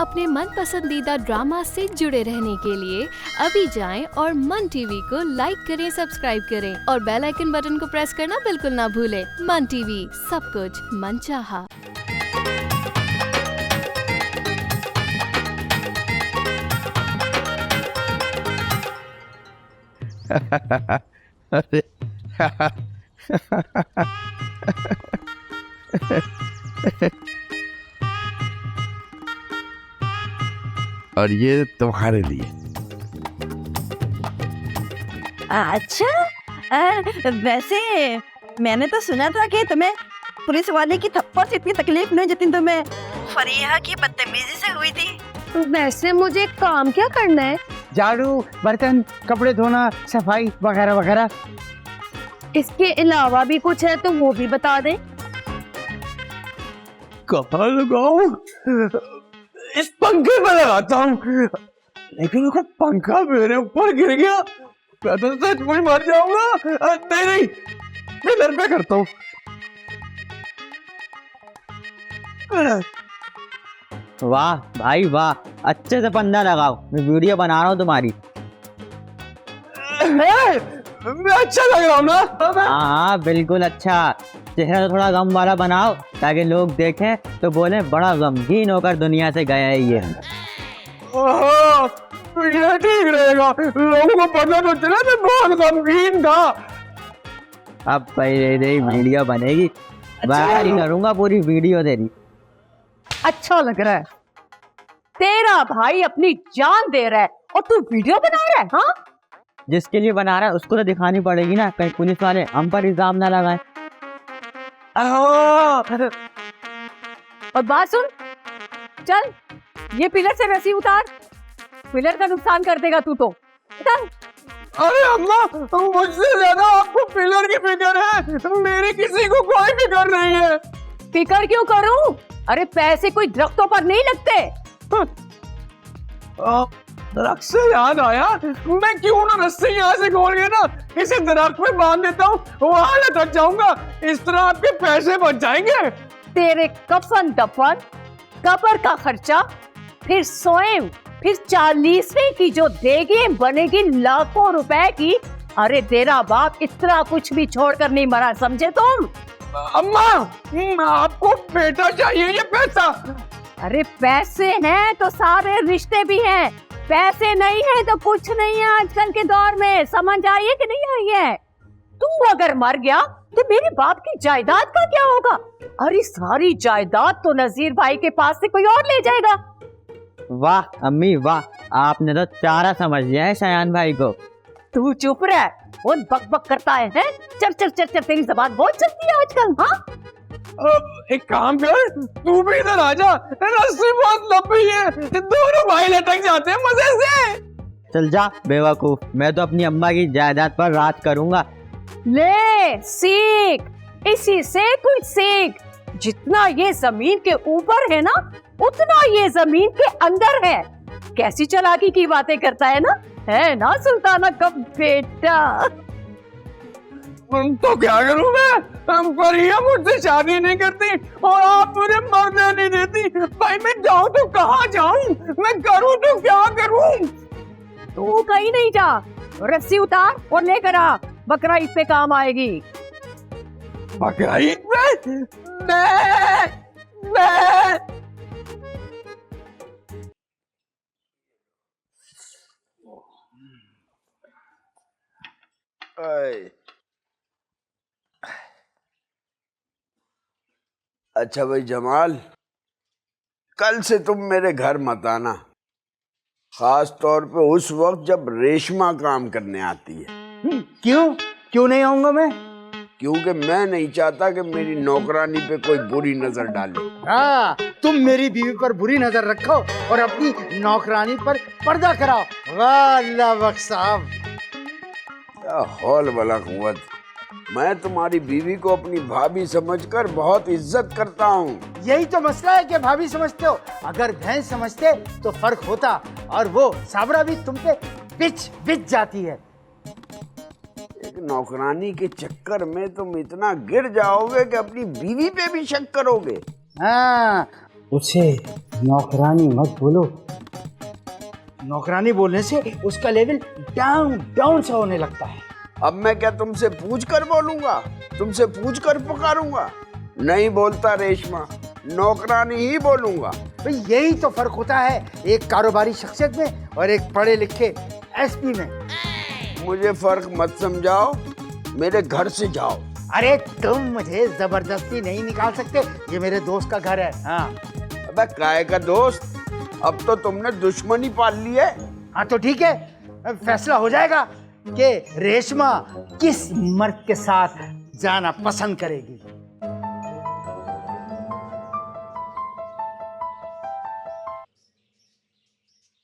अपने मन पसंदीदा ड्रामा से जुड़े रहने के लिए अभी जाएं और मन टीवी को लाइक करें, सब्सक्राइब करें और बेल आइकन बटन को प्रेस करना बिल्कुल ना भूलें। मन टीवी, सब कुछ मनचाहा। अरे और ये तुम्हारे लिए। अच्छा, वैसे मैंने तो सुना था कि तुम्हें पुलिस वाले की थप्पड़ से इतनी तकलीफ नहीं जितनी तुम्हें फरीहा की बदतमीजी से हुई थी। वैसे मुझे काम क्या करना है? झाड़ू, बर्तन, कपड़े धोना, सफाई वगैरह वगैरह। इसके अलावा भी कुछ है तो वो भी बता दें। कहाँ लगाऊं? इस पंखे में लगाता हूँ, लेकिन अगर पंखा मेरे ऊपर गिर गया मैं तो सच में मर जाऊंगा। नहीं, पिलर पे करता हूँ। वाह भाई वाह, अच्छे से पंजा लगाओ, मैं वीडियो बना रहा हूँ तुम्हारी। मैं अच्छा लग रहा हूँ ना? हाँ बिल्कुल अच्छा। चेहरा तो थोड़ा गम वाला बनाओ ताकि लोग देखें तो बोले बड़ा गमगीन होकर दुनिया से गया है ये। ओहो, तो ये ठीक रहेगा, लोगों को पता तो चला मैं बहुत गमगीन था। अब पहले तेरी वीडियो बनेगी, वायरल ही करूंगा पूरी वीडियो तेरी। अच्छा लग रहा है, तेरा भाई अपनी जान दे रहा है और तू वीडियो बना रहा है। हाँ, जिसके लिए बना रहा है उसको तो दिखानी पड़ेगी ना, कहीं पुलिस वाले हम पर इल्जाम ना लगाएं। और बात सुन, चल ये पिलर से रस्सी उतार, पिलर का नुकसान कर देगा तू तो। उतार। अरे अम्मा, मुझसे ज्यादा आपको पिलर की फिक्र है, मेरी किसी को कोई फिक्र नहीं है। फिकर क्यों करूं? अरे पैसे कोई दरख्तों पर नहीं लगते। दरख्त से याद आया, मैं क्यों ना रस्सी यहाँ से खोल के ना किसी दरख्त में बांध देता हूँ, वहाँ लटक जाऊंगा, इस तरह आपके पैसे बच जाएंगे। तेरे कफन दफन, कब्र का खर्चा, फिर सोएम, फिर 40वीं की जो देगी बनेगी लाखों रुपए की। अरे तेरा बाप इस तरह कुछ भी छोड़कर नहीं मरा, समझे तुम? अम्मा, आपको बेटा चाहिए ये पैसा? अरे पैसे हैं तो सारे रिश्ते भी हैं, पैसे नहीं है तो कुछ नहीं है आजकल के दौर में। समझ आई है कि नहीं आई है? तू अगर मर गया तो मेरे बाप की जायदाद का क्या होगा? अरे सारी जायदाद तो नजीर भाई के पास से कोई और ले जाएगा। वाह अम्मी वाह, आपने तो चारा समझ लिया है शयान भाई को। तू चुप रह, वो बक बक करता है, हैं? चर चर चर चर, तेरी जबान बहुत चलती है आजकल। हाँ, एक काम कर, तू भी इधर आ जा, रस्सी बहुत लंबी है, दोनों भाई लटक जाते हैं मजे से। चल जा बेवकूफ, मैं तो अपनी अम्मा की जायदाद पर राज करूंगा। ले सीख, इसी से कुछ सीख। जितना ये जमीन के ऊपर है ना, उतना ये जमीन के अंदर है। कैसी चालाकी की बातें करता है ना सुल्ताना का बेटा। तो क्या करूं मैं? फरीहा मुझसे शादी नहीं करती और आप मुझे मरने नहीं देती। भाई मैं जाऊं तो कहाँ जाऊं? मैं करूं तो क्या करूं? तू कहीं नहीं जा, रस्सी उतार और लेकर आ, बकरा ईद पे काम आएगी। बकरा ईद में? मैं अच्छा भाई जमाल, कल से तुम मेरे घर मत आना, खास तौर पे उस वक्त जब रेशमा काम करने आती है। क्यों नहीं आऊंगा मैं? क्योंकि मैं नहीं चाहता कि मेरी नौकरानी पे कोई बुरी नजर डाले। हाँ, तुम मेरी बीवी पर बुरी नजर रखो और अपनी नौकरानी पर पर्दा कराओ। वाह अल्लाह बख्श साहब। क्या हौल वला कुव्वत। मैं तुम्हारी बीवी को अपनी भाभी समझकर बहुत इज्जत करता हूँ। यही तो मसला है कि भाभी समझते हो, अगर बहन समझते तो फर्क होता, और वो साबरा भी तुम पे बिच जाती है। एक नौकरानी के चक्कर में तुम इतना गिर जाओगे कि अपनी बीवी पे भी शक करोगे। हाँ, उसे नौकरानी मत बोलो, नौकरानी बोलने से उसका लेवल डाउन डाउन सा होने लगता है। अब मैं क्या तुमसे पूछ कर बोलूंगा, तुमसे पूछ कर पुकारूंगा? नहीं बोलता रेशमा, नौकरानी ही बोलूंगा। भाई यही तो फर्क होता है एक कारोबारी शख्सियत में और एक पढ़े लिखे एसपी में। मुझे फर्क मत समझाओ, मेरे घर से जाओ। अरे तुम मुझे जबरदस्ती नहीं निकाल सकते, ये मेरे दोस्त का घर है। हाँ। अबे काय का दोस्त, अब तो तुमने दुश्मनी पाल ली है। हाँ तो ठीक है, अब फैसला हो जाएगा कि रेशमा किस मर्द के साथ जाना पसंद करेगी।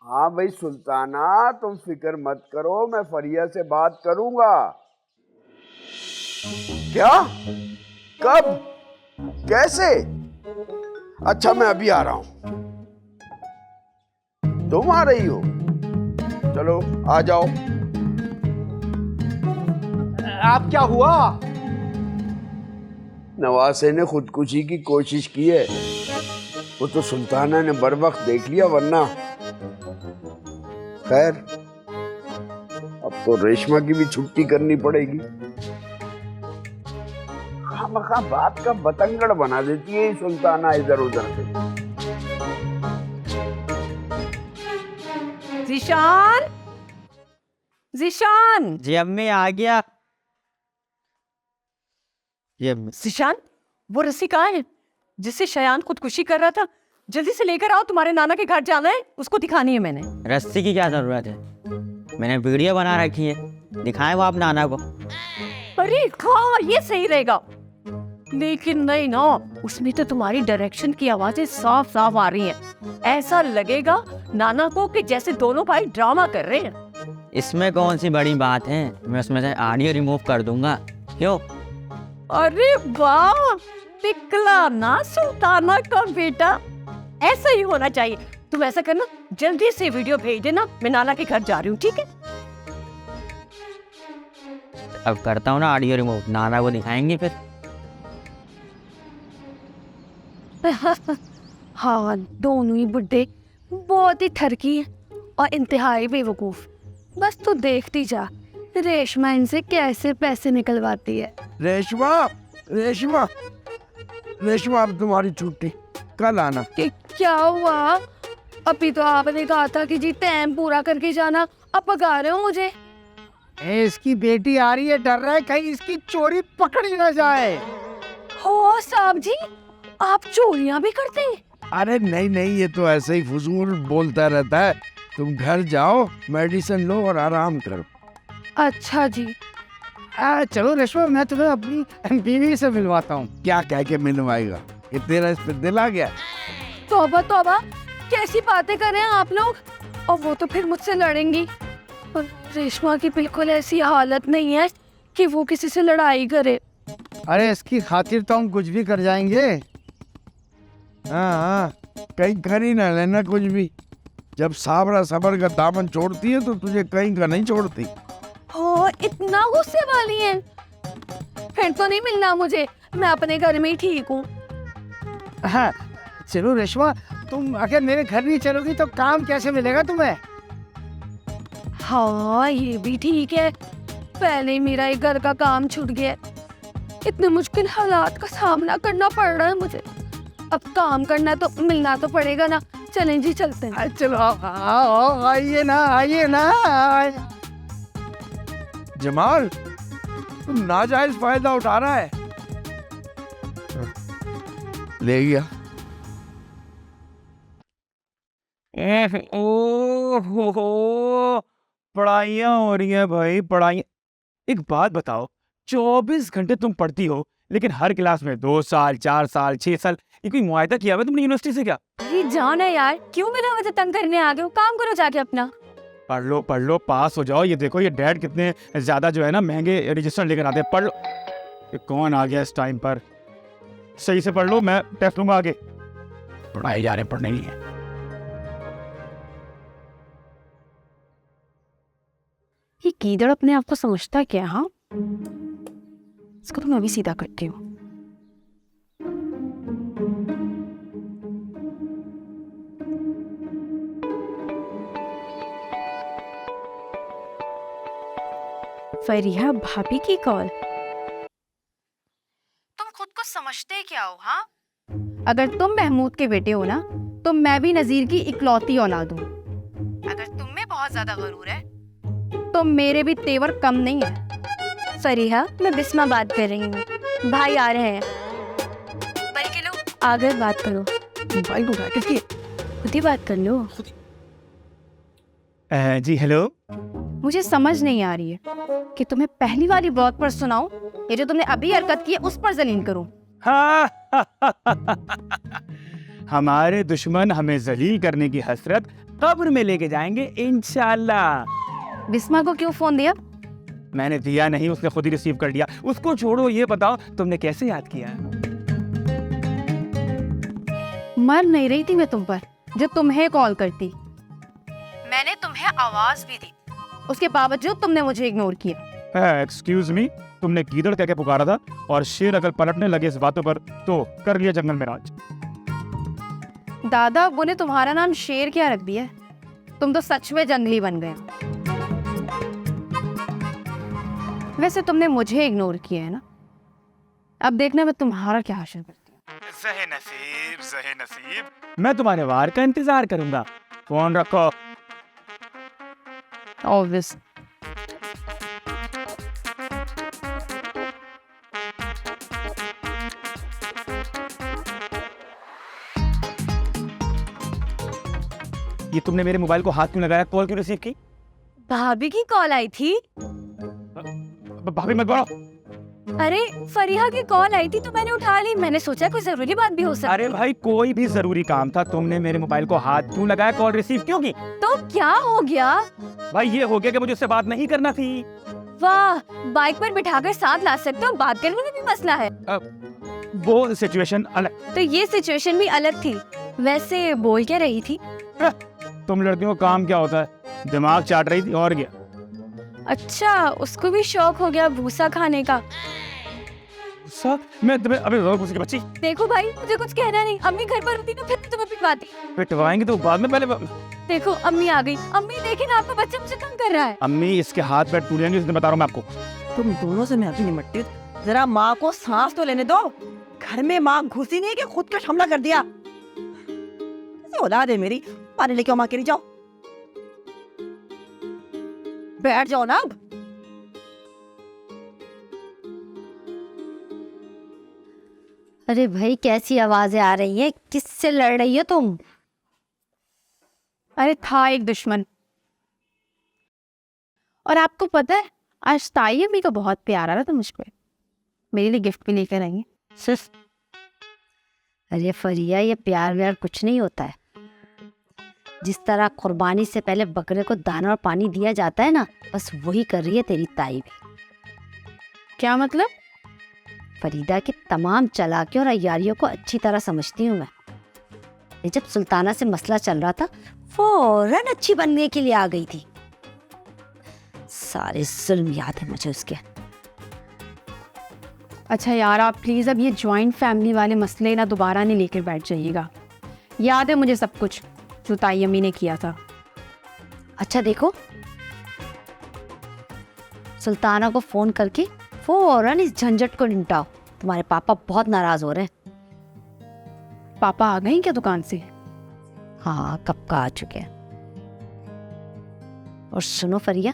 हाँ भाई सुल्ताना, तुम फिक्र मत करो, मैं फरिया से बात करूंगा। क्या? कब? कैसे? अच्छा मैं अभी आ रहा हूं। तुम आ रही हो? चलो आ जाओ। आप क्या हुआ? नवासे ने खुदकुशी की कोशिश की है, वो तो सुल्ताना ने बर वक्त देख लिया, वरना खैर अब तो रेशमा की भी छुट्टी करनी पड़ेगी। खामखा बात का बतंगड़ बना देती है सुल्ताना इधर उधर से। जीशान, जीशान, जी अम्मी आ गया। ये जीशान, वो रस्सी कहाँ है जिससे शयान खुदकुशी कर रहा था? जल्दी से लेकर आओ, तुम्हारे नाना के घर जाना है, उसको दिखानी है मैंने। रस्सी की क्या जरूरत है? मैंने वीडियो बना रखी है, दिखाएं वो आप नाना को। अरे हाँ, ये सही रहेगा। लेकिन नहीं ना, उसमें तो तुम्हारी डायरेक्शन की आवाजें साफ साफ आ रही हैं। ऐसा लगेगा नाना को कि जैसे दोनों भाई ड्रामा कर रहे हैं। इसमें कौन सी बड़ी बात है, मैं उसमें से ऑडियो रिमूव कर दूंगा। क्यों? अरे वाह, पिकला ना सुल्ताना का बेटा, ऐसा ही होना चाहिए। तुम ऐसा करना, जल्दी से वीडियो भेज देना, मैं नाना के घर जा रही हूँ, ठीक है? अब करता हूँ ना ऑडियो रिमूव, नाना को दिखाएंगे फिर। हाँ, दोनों ही बुड्ढे बहुत ही ठरकी हैं और इंतहाई बेवकूफ। बस तू देखती जा, रेशमा इनसे कैसे पैसे निकलवाती है। रेशमा, रेशमा, रेशमा, अब तुम्हारी छुट्टी, कल आना। कि क्या हुआ? अभी तो आपने कहा था कि जी टाइम पूरा करके जाना, अब भगा रहे हो मुझे। इसकी बेटी आ रही है, डर रहा है कहीं इसकी चोरी पकड़ी ना जाए। हो साहब जी, आप चोरियां भी करते हैं? अरे नहीं नहीं, ये तो ऐसे ही फजूल बोलता रहता है। तुम घर जाओ, मेडिसिन लो और आराम करो। अच्छा जी। चलो रेशमा, मैं तुम्हें अपनी बीवी से मिलवाता हूँ। क्या कह के मिलवाएगा? ये तेरा इस पे दिल आ गया? तौबा तौबा, कैसी बातें कर रहे हैं आप लोग। और वो तो फिर मुझसे लड़ेंगी। और रेशमा की बिल्कुल ऐसी हालत नहीं है कि वो किसी से लड़ाई करे। अरे इसकी खातिर तो हम कुछ भी कर जाएंगे। हाँ हाँ, कहीं कर ही ना लेना कुछ भी। जब साबरा सबर का दामन छोड़ती है तो तुझे कहीं का नहीं छोड़ती। हो, इतना गुस्से वाली हैं? फिर तो नहीं मिलना मुझे, मैं अपने घर में ही ठीक हूँ। हाँ चलो रेशमा, तुम अगर मेरे घर नहीं चलोगी तो काम कैसे मिलेगा तुम्हें? हाँ ये भी ठीक है, पहले ही मेरा एक घर का काम छूट गया। इतने मुश्किल हालात का सामना करना पड़ रहा है मुझे। अब काम करना तो मिलना तो पड़ेगा ना। चलें जी, चलते हैं। चलो आओ, आइए ना, आइए ना। जमाल, तुम नाजायज फायदा उठा रहा है। ले गया। ओहो, पढ़ाइयाँ हो रही हैं भाई, पढ़ाई। एक बात बताओ, 24 घंटे तुम पढ़ती हो, लेकिन हर क्लास में 2 साल, 4 साल, 6 साल, ये कोई मुआयदा किया हुआ तुमने यूनिवर्सिटी से क्या? ये जाना यार, क्यों मेरा वजह तंग करने आ गए हो? काम करो जाके अपना। पढ़ लो, पास हो जाओ। ये देखो, ये डैड कितने ज्यादा जो है ना महंगे रजिस्टर लेकर आते हैं। पढ़ लो। ये कौन आ गया इस टाइम पर? सही से पढ़ लो, मैं टेस्ट लूंगा आगे। पढ़ाई जा रहे, पढ़ने नहीं है। ये कीदड़ अपने आप को समझता क्या है? हाँ, इसको तो मैं भी सीधा करती हूँ। फरिया भाभी की कॉल। तुम खुद को समझते क्या हो? हाँ, अगर तुम महमूद के बेटे हो ना, तो मैं भी नजीर की इकलौती औलाद हूँ। अगर तुम में बहुत ज्यादा गरूर है, तो मेरे भी तेवर कम नहीं है। फरीहा, मैं बिस्मा बात कर रही हूँ, भाई आ रहे हैं। भाई के लो, आगे बात करो, भाई को क्या किसकी? खुद ही बात कर लो। जी हेलो। मुझे समझ नहीं आ रही है कि तुम्हें पहली वाली बात पर सुनाऊं या जो तुमने अभी हरकत की है उस पर जलील करूं। हाँ हमारे दुश्मन हमें जलील करने की हसरत कब्र में लेके जाएंगे इंशाल्लाह। बिस्मा को क्यों फोन दिया? मैंने दिया नहीं, उसने खुद ही रिसीव कर लिया। उसको छोड़ो, ये बताओ तुमने कैसे याद किया? मर नहीं रही थी मैं तुम पर जब तुम्हें कॉल करती। मैंने तुम्हें आवाज भी दी, उसके बावजूद तुमने मुझे इग्नोर किया। एक्सक्यूज मी, तुमने गीदड़ कह के पुकारा था और शेर अगर पलटने लगे इस बातों पर तो कर लिया जंगल में राज। दादा अब्बू ने तुम्हारा नाम शेर क्या रख दिया? तुम तो सच में जंगली बन गए। वैसे तुमने मुझे इग्नोर किया है ना, अब देखना मैं तुम्हारा क्या हासिल करती हूँ। ज़हे नसीब, ज़हे नसीब। मैं तुम्हारे वार का इंतजार करूंगा। फोन रखो। ऑब्वियस। ये तुमने मेरे मोबाइल को हाथ क्यों लगाया? कॉल क्यों रिसीव की? भाभी की कॉल आई थी। भाभी मत बोलो। अरे फरीहा की कॉल आई थी तो मैंने उठा ली, मैंने सोचा कोई जरूरी बात भी हो सकती है। अरे भाई कोई भी जरूरी काम था, तुमने मेरे मोबाइल को हाथ क्यों लगाया? कॉल रिसीव क्यों की? तो क्या हो गया? भाई ये हो गया कि मुझे उससे बात नहीं करना थी। वाह, बाइक पर बिठाकर साथ ला सकते हो, बात करने में भी मसला है। वो सिचुएशन अलग। तो ये सिचुएशन भी अलग थी। वैसे बोल क्या रही थी? तुम लड़कियों का काम क्या होता है? दिमाग चाट रही थी और क्या। अच्छा, उसको भी शौक हो गया भूसा खाने का। मैं तुम्हें अभी भूसे की बच्ची। देखो भाई, मुझे कुछ कहना नहीं, अम्मी घर पर होती ना फिर तुम्हें पिटवाती। पिटवाएंगे तो बाद में, पहले देखो अम्मी आ गई। अम्मी देखे ना, आपका बच्चा मुझे तंग कर रहा है। अम्मी इसके हाथ पैर टूट जाएंगे, इसलिए बता रहा हूँ मैं आपको। तुम दोनों से मैं अभी निपटती हूँ, जरा माँ को सांस तो लेने दो। घर में माँ घुसी नहीं कि खुद का हमला कर दिया। कैसी औलाद है मेरी। पानी लेके आओ माँ के लिए, जाओ बैठ जाओ ना। अब अरे भाई, कैसी आवाजें आ रही हैं? किससे लड़ रही हो तुम? अरे था एक दुश्मन। और आपको पता है, आज ताई अम्मी का बहुत प्यार आ रहा था मुझ पे। मेरे लिए गिफ्ट भी लेकर आएंगे। सिर्फ अरे फरिया, ये प्यार व्यार कुछ नहीं होता है। जिस तरह कुर्बानी से पहले बकरे को दाना और पानी दिया जाता है ना, बस वही कर रही है तेरी ताई भी। क्या मतलब? फरीदा की तमाम चालाकियों और अय्यारियों को अच्छी तरह समझती हूँ मैं। ये जब सुल्ताना से मसला चल रहा था, फौरन अच्छी बनने के लिए आ गई थी। सारे जुल्म याद है मुझे उसके। अच्छा यार, आप प्लीज अब ये जॉइंट फैमिली वाले मसले ना दोबारा नहीं लेकर बैठ जाइएगा। याद है मुझे सब कुछ जो ताई अम्मी ने किया था। अच्छा देखो, सुल्ताना को फोन करके फौरन इस झंझट को निपटाओ। तुम्हारे पापा बहुत नाराज हो रहे हैं। पापा आ गए क्या दुकान से? हाँ, कब का आ चुके हैं। और सुनो फरिया,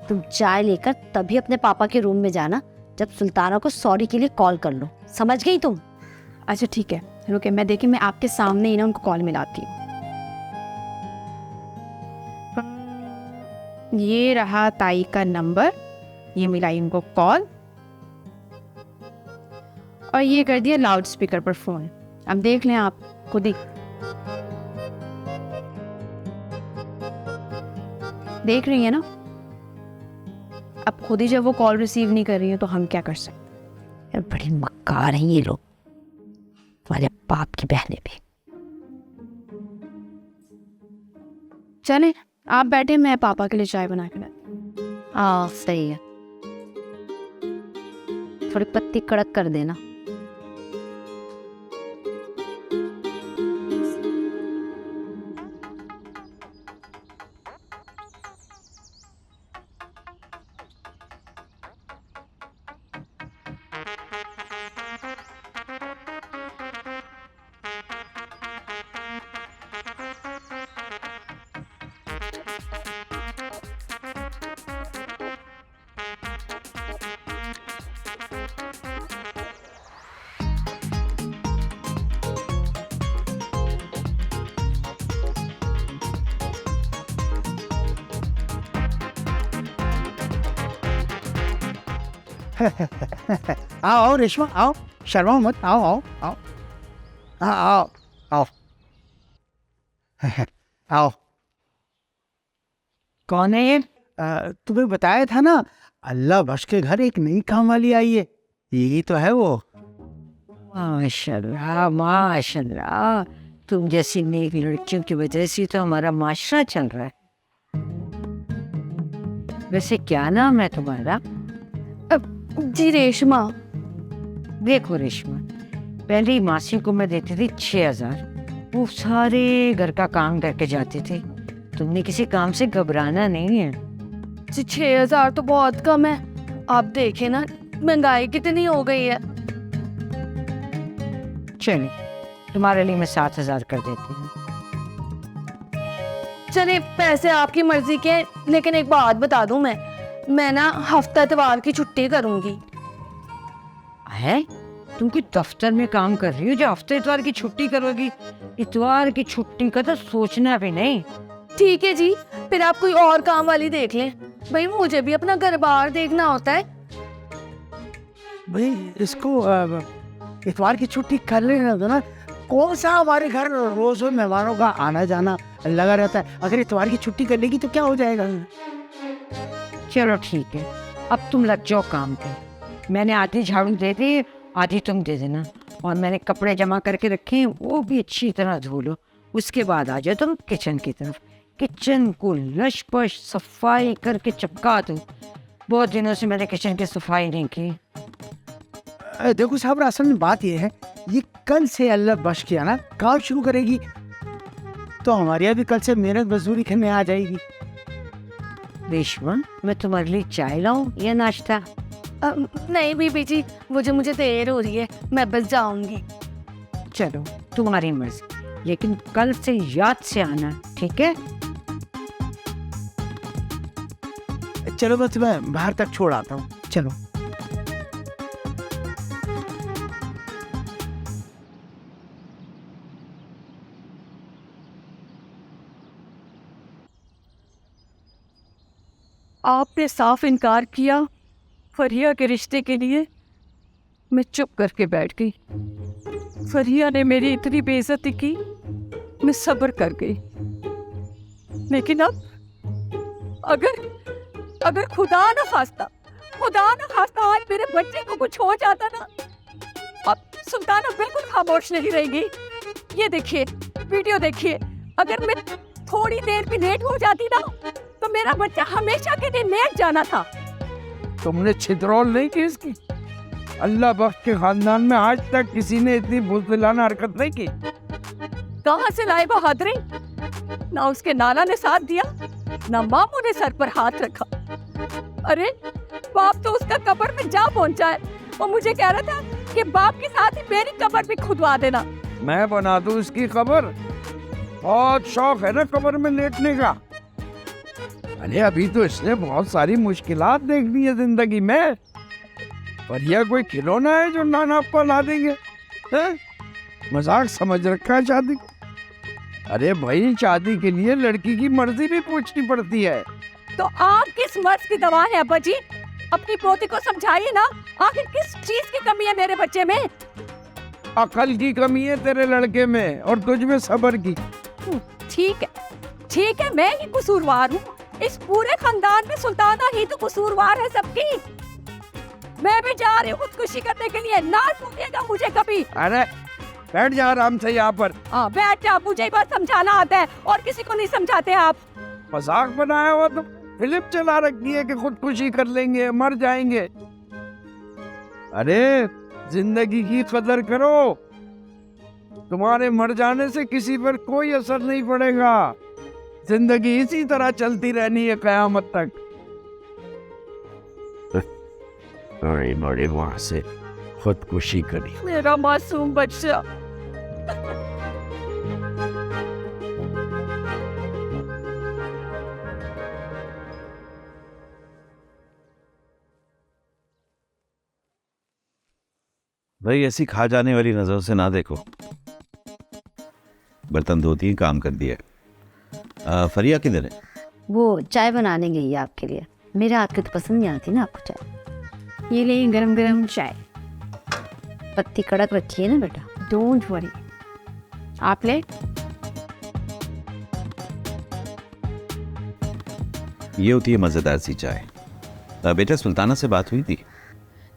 तुम चाय लेकर तभी अपने पापा के रूम में जाना जब सुल्ताना को सॉरी के लिए कॉल कर लो। समझ गई तुम? अच्छा ठीक है, रुके, मैं देखी मैं आपके सामने ही ना उनको कॉल मिलाती हूँ। ये रहा ताई का नंबर, ये मिलाई उनको कॉल और ये कर दिया लाउड स्पीकर पर फोन। अब देख लें आप खुद ही। देख रही है ना? अब खुद ही जब वो कॉल रिसीव नहीं कर रही है तो हम क्या कर सकते? यार बड़ी मक्कार हैं ये लोग, तुम्हारे बाप की बहनें भी। चले आप बैठे, मैं पापा के लिए चाय बना के लाती हूँ। हाँ सही है, थोड़ी पत्ती कड़क कर देना। आओ आओ रेशमा, आओ, शर्माओ मत, आओ आओ आओ, हाँ आओ आओ आओ। कौन है ये? तुम्हें बताया था ना, अल्लाह बख्श के घर एक नई काम वाली आई है, यही तो है वो। माशाल्लाह माशाल्लाह, तुम जैसी नेक लड़कियों की वजह से तो हमारा माशरा चल रहा है। वैसे क्या नाम है तुम्हारा? जी रेशमा। देखो रेशमा, पहले मासी को मैं देती थी 6,000, वो सारे घर का काम करके जाते थे। तुमने किसी काम से घबराना नहीं है। जी 6,000 तो बहुत कम है, आप देखें ना महंगाई कितनी हो गई है। चलो तुम्हारे लिए मैं 7,000 कर देती हूँ। चलिए पैसे आपकी मर्जी के, लेकिन एक बात बता दूं, मैं ना हफ्ता इतवार की छुट्टी करूंगी। है? तुम कोई दफ्तर में काम कर रही हो जो हफ्ते इतवार की छुट्टी करोगी? इतवार की छुट्टी का तो सोचना भी नहीं। ठीक है जी, फिर आप कोई और काम वाली देख लें, भाई मुझे भी अपना घर बार देखना होता है। भाई इसको इतवार की छुट्टी कर लेना दो ना, कौन सा हमारे घर रोज मेहमानों का आना जाना लगा रहता है, अगर इतवार की छुट्टी कर लेगी तो क्या हो जाएगा। चलो ठीक है, अब तुम लग जाओ काम पे। मैंने आधी झाड़ू दे दी, आधी तुम दे देना, और मैंने कपड़े जमा करके रखे हैं, वो भी अच्छी तरह धो लो। उसके बाद आ जाओ तुम किचन की तरफ। किचन को लश पश सफाई करके चपका दो। बहुत दिनों से मैंने किचन की सफाई नहीं की। देखो साहब, असल में बात ये है, ये कल से अल्लाह बख्श किया ना काम शुरू करेगी, तो हमारे यहाँ भी कल से मेहनत मजदूरी करने आ जाएगी। रेशमा, मैं तुम्हारे लिए चाय लाऊं या नाश्ता? नहीं बीबी जी, मुझे देर हो रही है, मैं बस जाऊंगी। चलो तुम्हारी मर्जी, लेकिन कल से याद से आना, ठीक है? चलो बस मैं बाहर तक छोड़ आता हूँ, चलो। आपने साफ इनकार किया फरिया के रिश्ते के लिए। मैं चुप करके बैठ गई। फरिया ने मेरी इतनी बेइज्जती की, मैं सब्र कर गई। लेकिन अब अगर खुदा न खास्ता आज मेरे बच्चे को कुछ हो जाता ना, अब सुल्ताना बिल्कुल खामोश नहीं रहेगी। ये देखिए, वीडियो देखिए, अगर मैं थोड़ी देर भी लेट हो जाती ना, तो मेरा बच्चा हमेशा के लिए लेट जाना था। तुमने छितरौल नहीं की इसकी? अल्लाह बख्श के खानदान में आज तक किसी ने इतनी बुज़दिलाना हरकत नहीं की। कहाँ से लाई बहादुरी? ना उसके नाना ने साथ दिया, ना मामू ने सर पर हाथ रखा। अरे बाप तो उसका कब्र में जा पहुंचा है। वो मुझे कह रहा था कि बाप के साथ ही मेरी कब्र भी खुदवा देना। मैं बना दूं इसकी कब्र? बहुत शौक है ना कब्र में लेटने का। अरे अभी तो इसने बहुत सारी मुश्किलात देख ली है जिंदगी में, पर यह कोई खिलौना है जो नाना पर ला देंगे? मजाक समझ रखा है शादी? अरे भाई, शादी के लिए लड़की की मर्जी भी पूछनी पड़ती है। तो आप किस मर्ज की दवा है अब्बा जी? अपनी पोती को समझाइए ना, आखिर किस चीज की कमी है मेरे बच्चे में? अकल की कमी है तेरे लड़के में, और तुझ में सब्र की। ठीक है, मैं ही कसूरवार हूँ। इस पूरे खानदान में सुल्ताना ही तो कसूरवार है सबकी। मैं भी जा रही हूँ खुदकुशी करने के लिए, ना टूटेगा मुझे कभी। अरे बैठ जा आराम से यहाँ पर। हाँ बैठ जा, मुझे बस समझाना आता है और किसी को नहीं समझाते आप। मजाक बनाया हुआ तो फिल्म चला रखी है कि खुदकुशी कर लेंगे, मर जाएंगे। अरे जिंदगी की कदर करो, तुम्हारे मर जाने से किसी पर कोई असर नहीं पड़ेगा। जिंदगी इसी तरह चलती रहनी है कयामत तक। बड़े वहां से खुदकुशी करी मेरा मासूम बच्चा। भाई ऐसी खा जाने वाली नजरों से ना देखो। बर्तन धोती हैं, काम कर दिया। फरिया किधर है? वो चाय बनाने गई है आपके लिए। मेरे हाथ की तो पसंद नहीं आती ना आपको चाय। ये ले गरम गरम चाय। पत्ती कड़क रखी है ना बेटा। Don't worry. आप ले। ये होती है मज़ेदार सी चाय। बेटा सुल्ताना से बात हुई थी?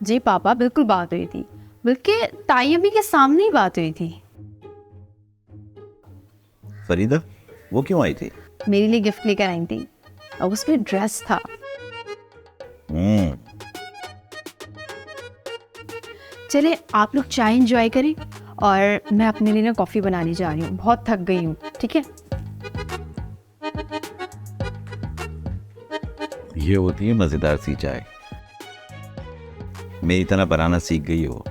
जी पापा, बिल्कुल बात हुई थी, बल्कि ताई अम्मी के सामने ही बात हुई थी। फरीदा वो क्यों आई थी? मेरे लिए गिफ्ट लेकर आई थी और उसमें ड्रेस था। चले आप लोग चाय एंजॉय करें और मैं अपने लिए ना कॉफ़ी बनाने जा रही हूँ, बहुत थक गई हूँ। ठीक है। ये होती है मज़ेदार सी चाय। मेरी तरह बनाना सीख गई हो।